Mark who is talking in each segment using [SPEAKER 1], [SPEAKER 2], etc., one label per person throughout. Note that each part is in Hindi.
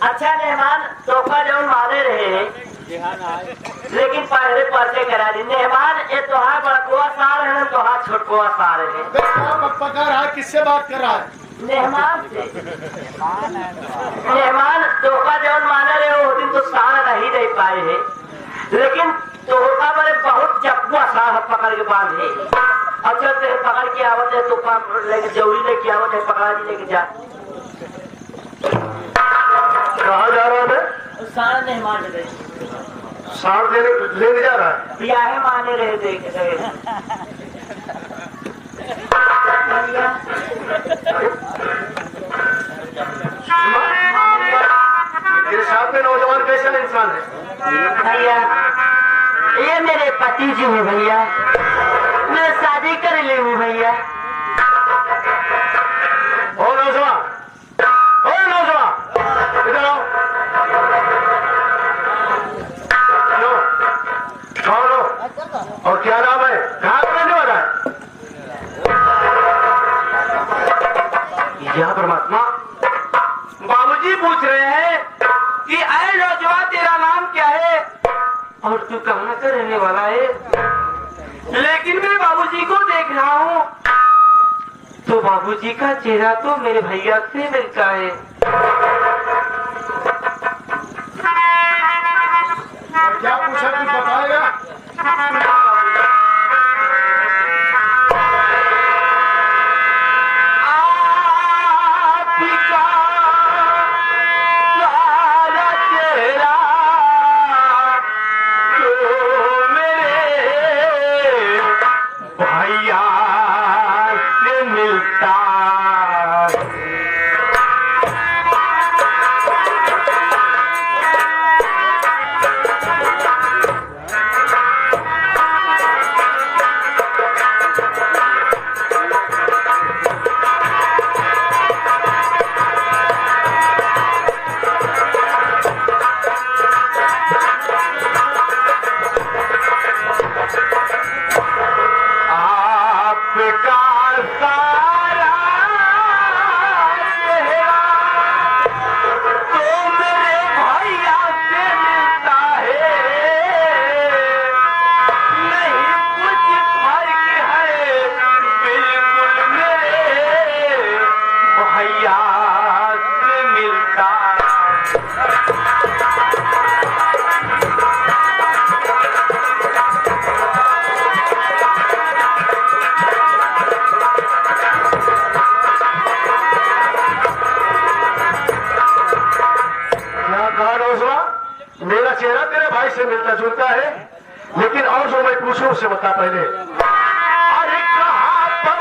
[SPEAKER 1] अच्छा मेहमान तोहफा जो माने रहे लेकिन पहले पर्चे करा दी। मेहमान ये तोहार बड़कुआ सार है ना तोहार छोटकुआ सार है।
[SPEAKER 2] पका रहा है, किससे बात कर रहा है?
[SPEAKER 1] मेहमान से। मेहमान तोहफा जो माने रहे वो दिन तो सार नहीं दे पाए है लेकिन तोहफा मेरे बहुत चप्पुआ सार पकड़ के बांधे। अच्छा तेरे पकड़ के आवत है तोहफा लेके जरूरी लेके आवत है पकड़ा जी लेके जा।
[SPEAKER 2] कहाँ जा रहा है?
[SPEAKER 1] सारा नहीं मान रहे
[SPEAKER 2] सार लेने जा रहा है।
[SPEAKER 1] ब्याहे माने रहे देख रहे
[SPEAKER 2] मेरे साथ में नौजवान कैसा इंसान है?
[SPEAKER 1] भैया ये मेरे पति जी हैं भैया। मैं शादी कर ली हूँ भैया।
[SPEAKER 2] ओ नौजवान, इधर आओ। कौन हो और क्या नाम है? कहाँ रहने वाला है?
[SPEAKER 1] या परमात्मा
[SPEAKER 3] बाबूजी पूछ रहे हैं कि अरे नौजवान तेरा नाम क्या है
[SPEAKER 1] और तू कहाँ से रहने वाला है?
[SPEAKER 3] लेकिन मैं बाबूजी को देख रहा हूँ।
[SPEAKER 1] तो बाबूजी का चेहरा तो मेरे भैया से मिलता है।
[SPEAKER 2] क्या पूछा कुछ बताएगा? मेरा चेहरा तेरे भाई से मिलता जुलता है लेकिन और जो मैं पूछूं उससे बता पहले। अरे कहाँ पर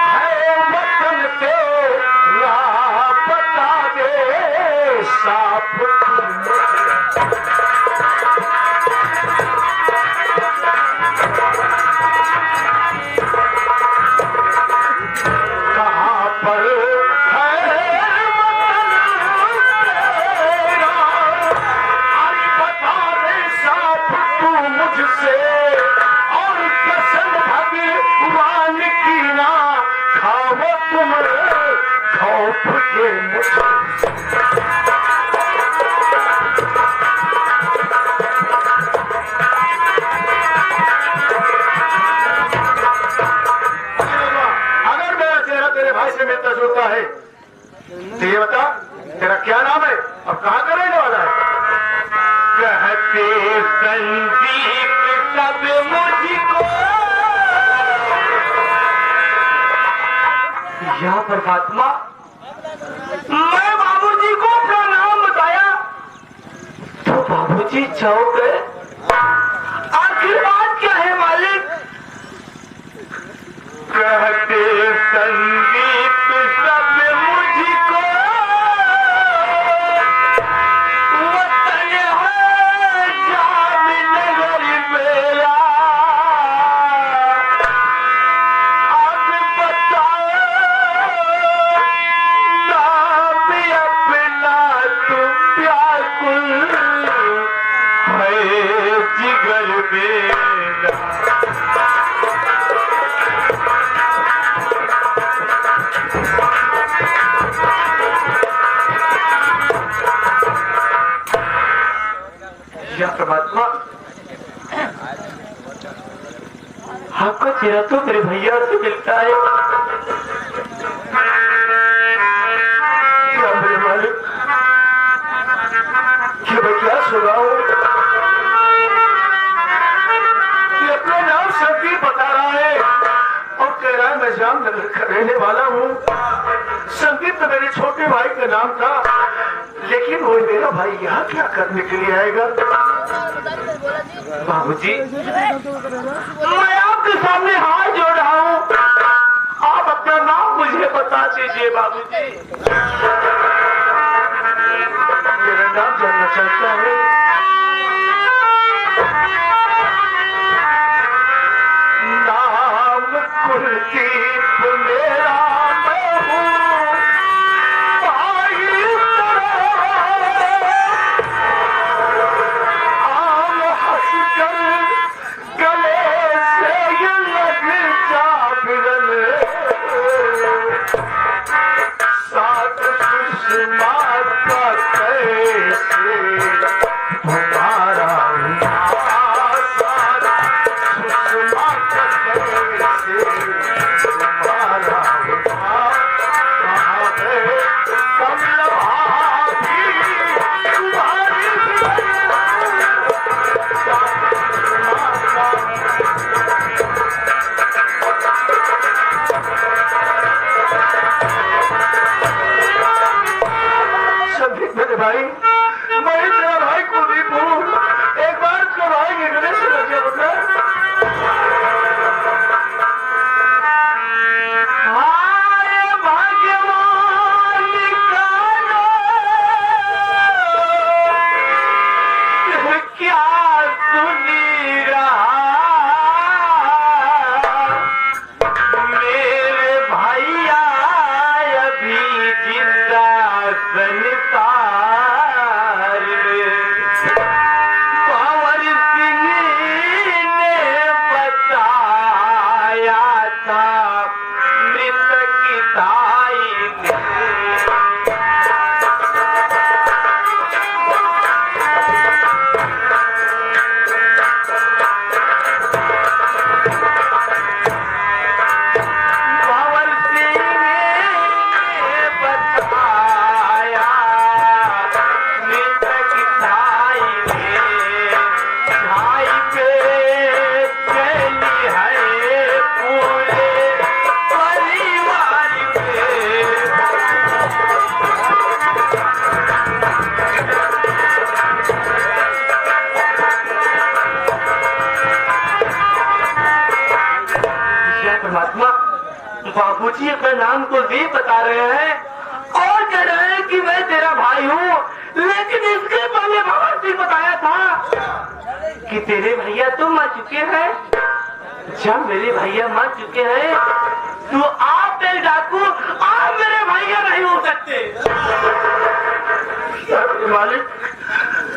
[SPEAKER 2] है वतन तेरा बता दे साफ। कहाँ पर मुझसे और कसम भगवान की ना खाओ तुम खौफ के मुझे। अगर मेरा चेहरा तेरे भाई से मिलता जुलता है तो ये बता तेरा क्या नाम है और कहाँ का रहने वाला है?
[SPEAKER 3] कहते संदीप सब मुझको।
[SPEAKER 1] या परमात्मा
[SPEAKER 3] मैं बाबूजी को अपना नाम बताया
[SPEAKER 1] तो बाबूजी चौक गए।
[SPEAKER 3] आखिर बात क्या है मालिक? कहते संदीप सब मुझको वतन है जामनगर मेरा। अब बताओ नाम अपना तो व्याकुल है जिगर मेरा।
[SPEAKER 1] या परमात्मा, आपका चेहरा तो मेरे भैया से मिलता है।
[SPEAKER 2] क्या मेरे मालिक, कि मैं क्या सुना हूँ? ये अपना नाम संदीप बता रहा है और कह रहा है मैं जामनगर का रहने वाला हूँ। संदीप तो मेरे छोटे भाई का नाम था, लेकिन वो मेरा भाई यहाँ क्या करने के लिए आएगा?
[SPEAKER 1] बाबूजी, मैं आपके सामने हाथ जोड़ रहा हूँ, आप अपना नाम मुझे बता दीजिए बाबूजी।
[SPEAKER 2] मेरा नाम जानना चाहता है? नाम कुलदीप मेरा मैं हूँ, भाई आम हंसकर गले से ये लग जा बिरन, साथ सुषमा का कैसे तुम्हारा सुषमा का कैसे तुम्हारा कहाँ है कमला भाभी तुम्हारी संदीप मेरे भाई, मैं तेरा भाई कुलदीप हूँ। एक बार अपने भाई के गले से लग जा बता।
[SPEAKER 1] हाय भगवान निकालो, क्या सुनी रहा मेरे भैया अभी जिंदा संसार में। कंवर सिंह ने बताया था मृतक दाई ने। कंवर सिंह ने बताया मृतक दाई ने। भाई पे चली है पूरे परिवार पे। या परमात्मा, बाबूजी अपना नाम को भी बता रहे हैं और कह रहे हैं कि मैं तेरा भाई हूँ, लेकिन इसके पहले भगवान सिंह बताया था कि तेरे भैया तो मर चुके हैं। जब मेरे भैया मर चुके हैं तो आप एक डाकू, आप मेरे भैया नहीं हो सकते।
[SPEAKER 2] मेरे मालिक,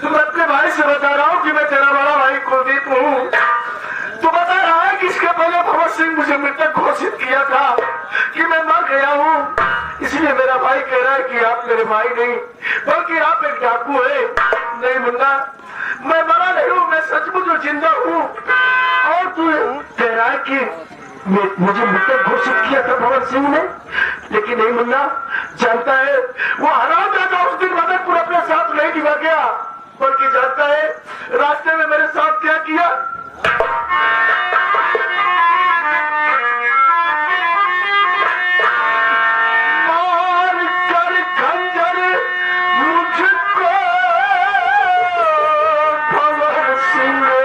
[SPEAKER 2] मैं अपने भाई से बता रहा हूँ कि मैं तेरा बड़ा भाई कुलदीप हूँ। तो बता रहा है कि इसके पहले भगत सिंह मुझे मृतक घोषित किया था कि मैं मर गया हूँ। इसलिए मेरा भाई कह रहा है कि आप मेरे भाई नहीं बल्कि आप एक डाकू है। नहीं मुन्ना, मैं मरा नहीं हूँ, मैं सचमुच जिंदा हूँ। और तू कह रहा है कि मुझे मृतक घोषित किया था भगत सिंह ने, लेकिन नहीं मुन्ना, जानता है वो हरामजादा उस दिन मदनपुर अपने साथ नहीं निभा गया, बल्कि जानता है रास्ते में मेरे साथ क्या किया। मार कर खंजर मुझको भगत सिंह ने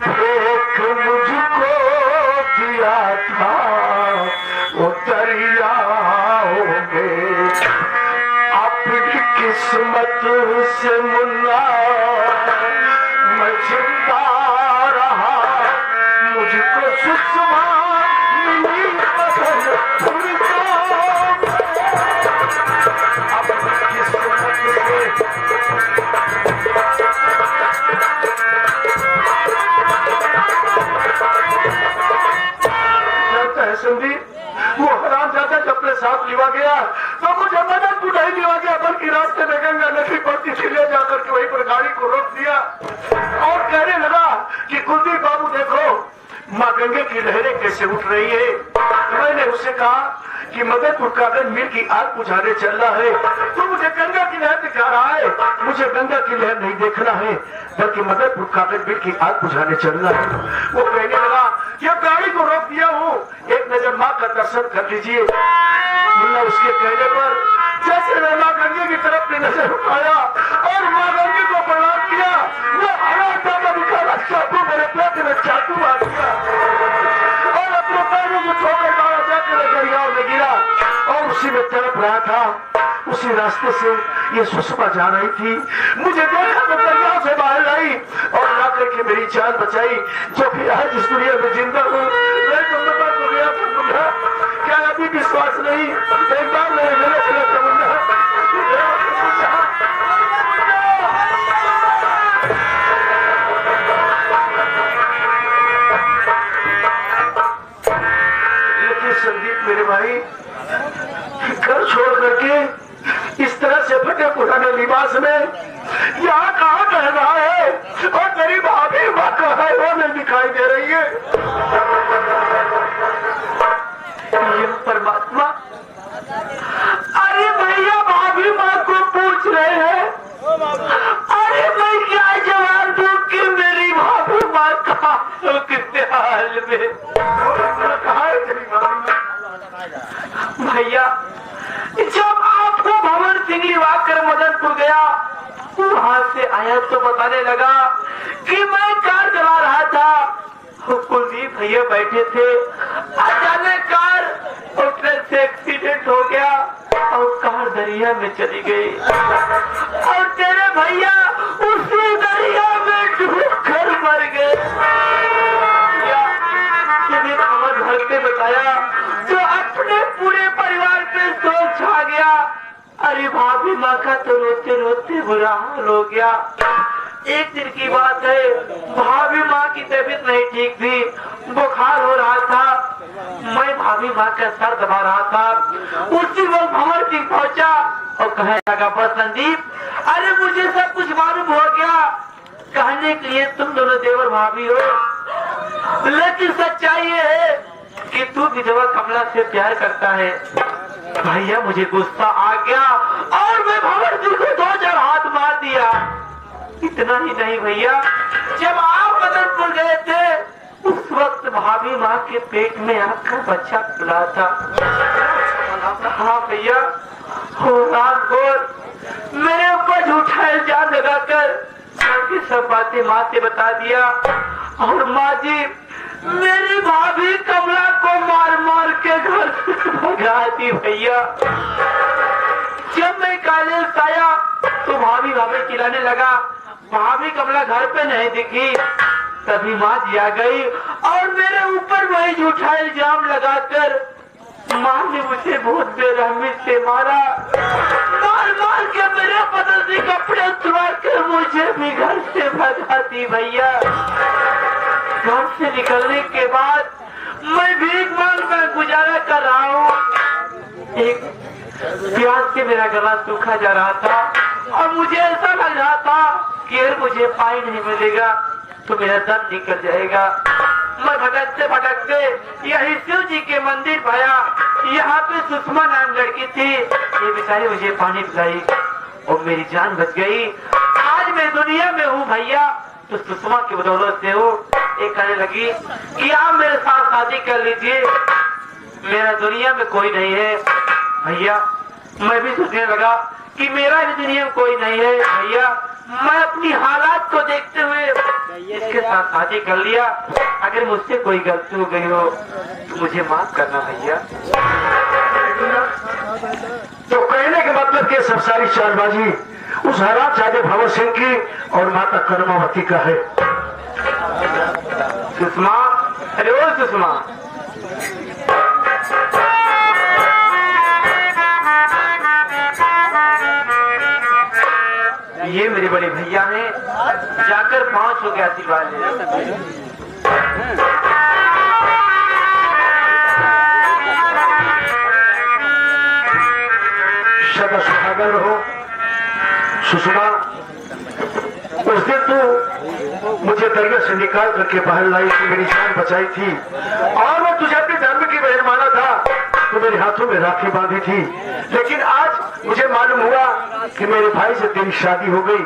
[SPEAKER 2] देख मुझको दिया था वो दरियाओं में। अपनी किस्मत से मुन्ना मैं जिंदा रहा, मुझको सुषमा मिली बदनपुर को। अपनी किस्मत से जानता है संदीप, वो हरामजादा जब अपने साथ लिवा गया तो मुझे मदद को नहीं लिवा गया, बल्कि रास्ते में गंगा नदी पड़ती थी, ले जाकर के वहीं पर गाड़ी को रोक दिया और कहने लगा कि कुलदीप बाबू देखो माँ गंगे की लहरें कैसे उठ रही है। मैंने उससे कहा कि मदनपुर कागज मिल की आग बुझाने चल रहा है, तो मुझे गंगा की लहर दिखा रहा है। मुझे गंगा की लहर नहीं देखना है, बल्कि मदनपुर कागज मिल की आग बुझाने चल रहा है। वो कहने लगा कि अब गाड़ी को रोक दिया हूँ, एक नजर माँ का दर्शन कर लीजिए। मुन्ना उसके कहने पर जैसे मैं माँ गंगे की तरफ ने नजर उठाया और माँ गंगे को प्रणाम किया, वो हरा चाकू मेरे पेट में चाकू मार दिया और अपने पैरों को छोड़कर बाहर जाकर दरियाओं में गिरा और उसी में तड़प रहा था। उसी रास्ते से ये सुषमा जा रही थी, मुझे देखा तो दरियाओं से बाहर आई और लाकर के मेरी जान बचाई, जो कि आज इस दुनिया में जिंदा हूँ। मैं तो बता तो गया मुन्ना, क्या अभी विश्वास नहीं? एक बार मेरे गले से लगता मुन्ना, संदीप मेरे भाई घर छोड़ करके इस तरह से फटे पुराने लिबास में यहाँ कहाँ कह रहा है और तेरी भाभी माँ कहाँ है, वो नहीं दिखाई दे रही है। ये परमात्मा, अरे भैया भाभी माँ को पूछ रहे हैं, अरे मैं क्या जवाब दूं कि मेरी भाभी माँ कहाँ है, कितने हाल में कहा है तेरी भाभी? भैया जब आपको भवन सिंह लिवाकर मदनपुर गया, वहां से आया तो बताने लगा कि मैं कार चला रहा था, कुलदीप भैया बैठे थे, अचानक कार और ट्रक से एक्सीडेंट हो गया और कार दरिया में चली गई और तेरे भैया उसी दरिया में डूबकर मर गए। खबर घर पे बताया तो अपने पूरे परिवार पे सोच छा गया। अरे भाभी माँ का तो रोते रोते बुरा हाल हो गया। एक दिन की बात है, भाभी माँ की तबीयत नहीं ठीक थी, बुखार हो रहा था, मैं भाभी माँ का सर दबा रहा था। उसी वक्त भंवर सिंह पहुंचा और कहने लगा बस संदीप, अरे मुझे सब कुछ मालूम हो गया। कहने के लिए तुम दोनों देवर भाभी हो, लेकिन सच्चाई ये है कि तू विधवा कमला से प्यार करता है। भैया मुझे गुस्सा आ गया और मैं भंवर सिंह को 2-4 हाथ मार दिया। इतना ही नहीं भैया, जब आप मदनपुर गए थे उस वक्त भाभी माँ के पेट में आपका बच्चा खुला था। हाँ भैया, हो रात मेरे ऊपर झूठा इल्जाम लगाकर सब बातें माँ से बता दिया और माँ जी मेरी भाभी कमला को मार मार के घर से भगा दी। भैया जब मैं कॉलेज आया तो भाभी चिल्लाने लगा, भाभी कमला घर पे नहीं दिखी। तभी माँ जी आ गई और मेरे ऊपर वही झूठा इल्जाम लगाकर माँ ने मुझे बहुत बेरहमी से मार मार के मेरे बदल से कपड़े उतार कर मुझे भी घर से भगा दी। भैया घर से निकलने के बाद मैं भीख मांग कर गुजारा कर रहा हूँ। एक प्यास से मेरा गला सूखा जा रहा था और मुझे ऐसा लग रहा था कि अगर मुझे पानी नहीं मिलेगा तो मेरा दम निकल जाएगा। मैं भटकते भटकते यही शिव जी के मंदिर पाया। यहाँ पे सुषमा नाम लड़की थी, ये बेचारी मुझे पानी पिलाई और मेरी जान बच गई। आज मैं दुनिया में हूँ भैया तो सुषमा की बदौलत से हूँ। एक कहने लगी कि आप मेरे साथ शादी कर लीजिए, मेरा दुनिया में कोई नहीं है। भैया मैं भी सोचने लगा कि मेरा भी दुनिया में कोई नहीं है। भैया मैं अपनी हालात को देखते हुए इसके साथ शादी कर लिया। अगर मुझसे कोई गलती हो गई हो तो मुझे माफ करना भैया। तो कहने के मतलब कि सब सारी चालबाजी उस हराम जादे भंवर सिंह की और माता कर्मावती का है।
[SPEAKER 3] सुषमा, अरे ओ सुषमा, ये मेरे बड़े भैया हैं, जाकर 5 हो गया आशीर्वाद ले।
[SPEAKER 2] सदा सुहागन रहो। सुषमा, उस दिन तू मुझे दरिया से निकाल करके बाहर लाई थी, मेरी जान बचाई थी और मैं तुझे अपने धर्म की बहन माना था, तो मेरे हाथों में राखी बांधी थी। लेकिन आज मुझे मालूम हुआ कि मेरे भाई से तेरी शादी हो गई,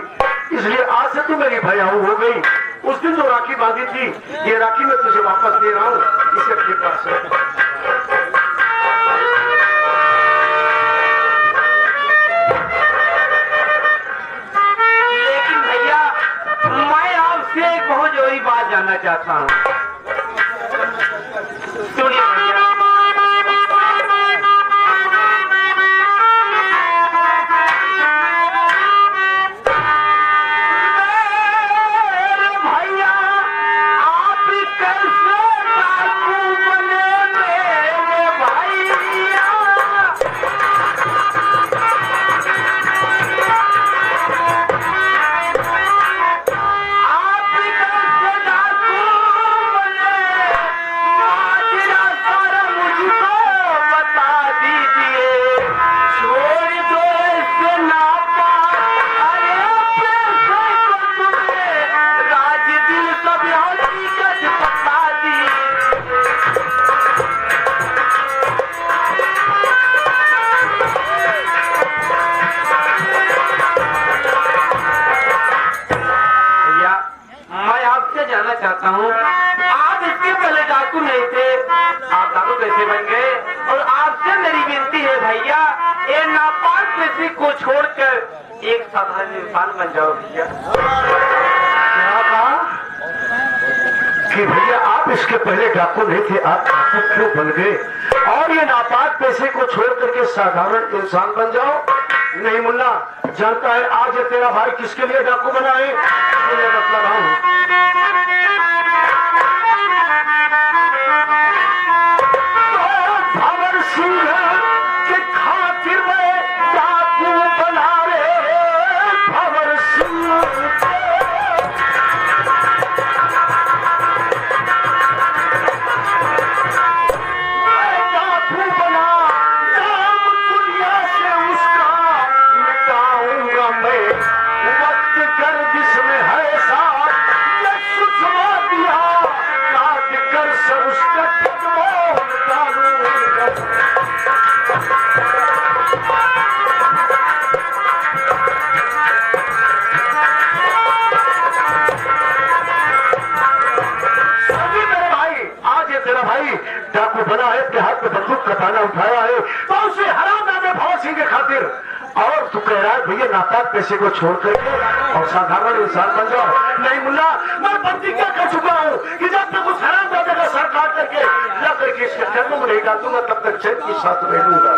[SPEAKER 2] इसलिए आज से तू मेरी भैयाऊ हो गई। उस दिन जो राखी बांधी थी, ये राखी मैं तुझे वापस दे रहा हूँ, इसे अपने पास रख।
[SPEAKER 3] लेकिन भैया मैं आपसे एक बहुत जरूरी बात जानना चाहता हूँ। सुनिए भैया, चाहता हूँ, आप इसके पहले डाकू नहीं थे, आप डाकू कैसे बन गए? और आपसे मेरी विनती है भैया, ये नापाक किसी को छोड़कर एक साधारण इंसान बन जाओ भैया।
[SPEAKER 2] क्या कहा कि भैया आप इसके पहले डाकू नहीं थे, आप डाकू क्यों बन गए और ये नापाक पैसे को छोड़ करके साधारण इंसान बन जाओ? नहीं मुन्ना, जानता है आज ये तेरा भाई किसके लिए डाकू बना है? मैं बतला रहा हूँ। डाकू बना है, अपने हाथ में बंदूक का ताना उठाया है, तो उसे हरामजादे भगत सिंह के खातिर। और तू कह रहा है भैया नापाक पैसे को छोड़ करके और साधारण इंसान बन जाओ? नहीं मुन्ना, मैं प्रतिज्ञा कर चुका हूँ कि जब तक उस हरामजादे का सर काट करके या करके इसके जन्म में नहीं डालूंगा, तब तक चैन के साथ रहूंगा।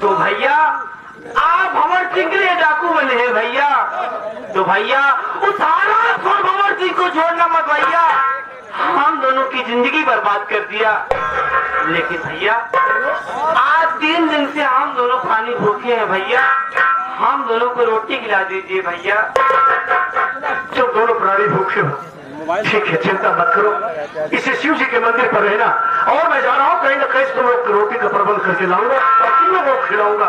[SPEAKER 3] तो भैया आप भंवर सिंह के लिए डाकू बने हैं भैया, तो भैया उस हालात और भंवर सिंह को छोड़ना मत भैया, हम दोनों की जिंदगी बर्बाद कर दिया। लेकिन भैया आज 3 दिन से हम दोनों पानी भूखे हैं भैया, हम दोनों को रोटी खिला दीजिए भैया।
[SPEAKER 2] जब दोनों प्राणी भूखे हो, ठीक है, चिंता मत करो, इसे शिव जी के मंदिर पर रहना और मैं जा रहा हूँ कहीं ना कहीं तुम लोग रोटी का प्रबंध करके लाऊंगा और तुम लोगों को खिलाऊंगा।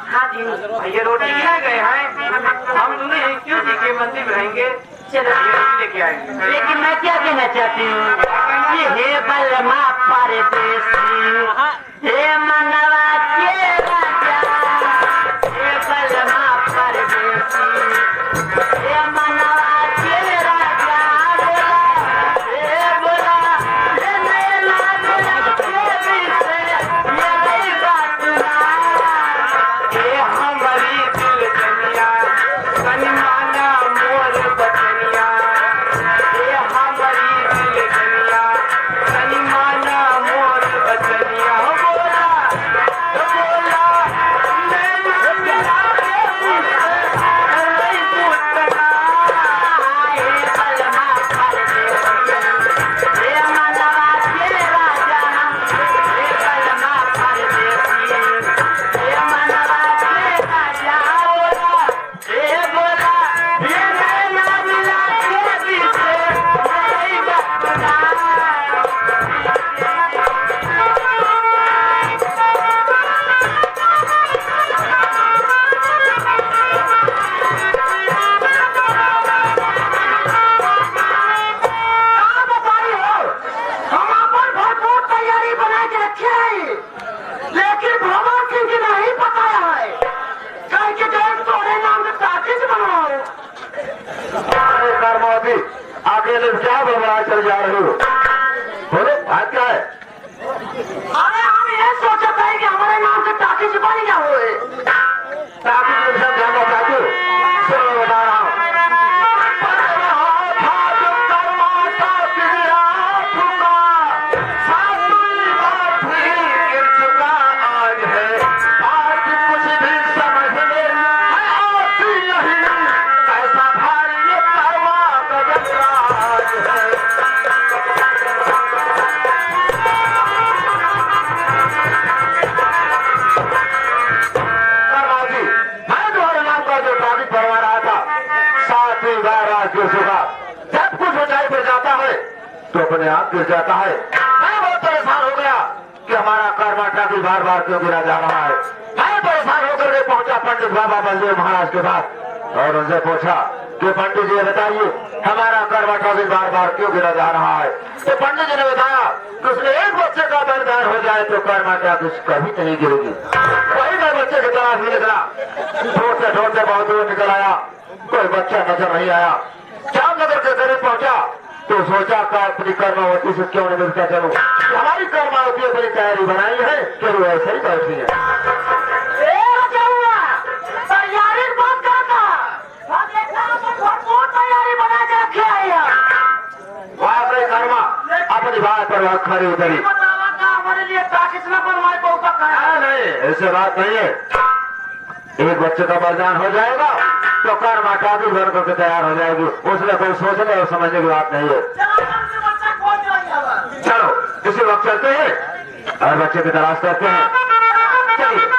[SPEAKER 3] हाँ जी भैया, रोटी खिला गए हैं, हम दोनों शिव जी के मंदिर में रहेंगे, चलो रोटी लेके आएंगे।
[SPEAKER 1] लेकिन मैं क्या कहना चाहती हूँ, ये हे बलमा परदेसी, हे मनवा के राजा, हे बलमा परदेसी, हे मनवा के राजा, बोला हे नैना बोला के विषय, ये गई बात ना,
[SPEAKER 3] ये हमारी दिल जनिया, कनिमाना मोर बचनिया, ये हमारी दिल जनिया, कनिमाना मोर बचनिया, बोला
[SPEAKER 2] बोलो बात क्या है?
[SPEAKER 1] अरे हम ये सोचा था कि हमारे नाम से टाकी से बन क्या हुए
[SPEAKER 2] ताकि तुम सब जानना चाहते हो, सुनो बता रहा हूँ। जब कुछ ऊंचाई पर जाता है तो अपने आप गिर जाता है। मैं बहुत परेशान हो गया कि हमारा कर्मा टाकी बार बार क्यों गिरा जा रहा है। मैं परेशान होकर के पहुंचा पंडित बाबा बलदेव महाराज के पास और उनसे पूछा कि पंडित जी बताइए हमारा कर्मा टाकी बार बार क्यों गिरा जा रहा है। तो पंडित जी ने बताया कि उसने एक बच्चे का बलिदान हो जाए तो कर्मा टाकी कभी नहीं गिरेगी। वही मैं बच्चे की तलाश में निकला, ढूंढते बहुत दूर निकल आया, कोई बच्चा नजर नहीं आया। जामनगर के करीब पहुंचा तो सोचा का अपनी कर्मावती से क्यों नहीं मिलता चलूं। हमारी कर्मावती अपनी तैयारी बनाई है कि वो ऐसे ही बैठी है।
[SPEAKER 1] तैयारी बात करता तैयारी बना के रखे
[SPEAKER 2] कर्मा अपनी बात पर वक्त खड़ी उतरी।
[SPEAKER 1] हमारे लिए कितना बनवाए
[SPEAKER 2] नहीं, ऐसे बात नहीं है। एक बच्चे का बलिदान हो जाएगा तो कर्मा टाकी भर करके तैयार हो जाएगी, उसमें कोई सोचने और समझने की बात नहीं है। चलो इसी वक्त चलते हैं और बच्चे की तलाश करते हैं। चलिए।